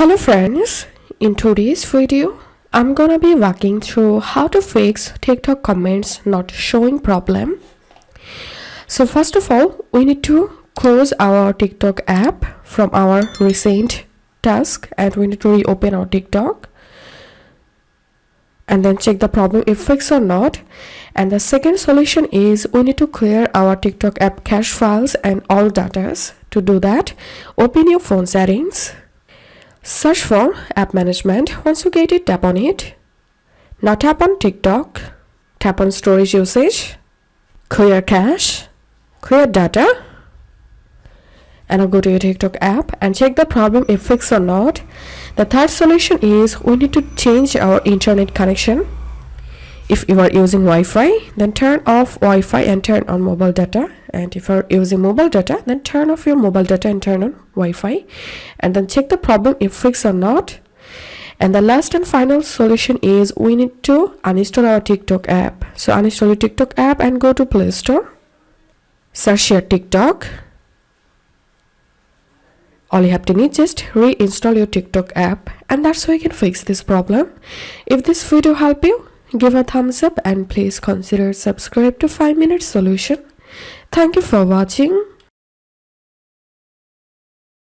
Hello friends, in today's video, I'm gonna be walking through how to fix TikTok comments not showing problem. So first of all, we need to close our TikTok app from our recent task and we need to reopen our TikTok and then check the problem if fixed or not. And the second solution is we need to clear our TikTok app cache files and all datas. To do that, open your phone settings. Search for app management. Once you get it, tap on it. Now tap on TikTok. Tap on storage usage. Clear cache. Clear data. And now go to your TikTok app and check the problem if fixed or not. The third solution is we need to change our internet connection. If you are using Wi-Fi, then turn off Wi-Fi and turn on mobile data. And if you are using mobile data, then turn off your mobile data and turn on Wi-Fi. And then check the problem if fixed or not. And the last and final solution is we need to uninstall our TikTok app. So uninstall your TikTok app and go to Play Store. Search your TikTok. All you have to need just reinstall your TikTok app, and that's how you can fix this problem. If this video helped you, give a thumbs up and please consider subscribe to 5 Minute Solution. Thank you for watching.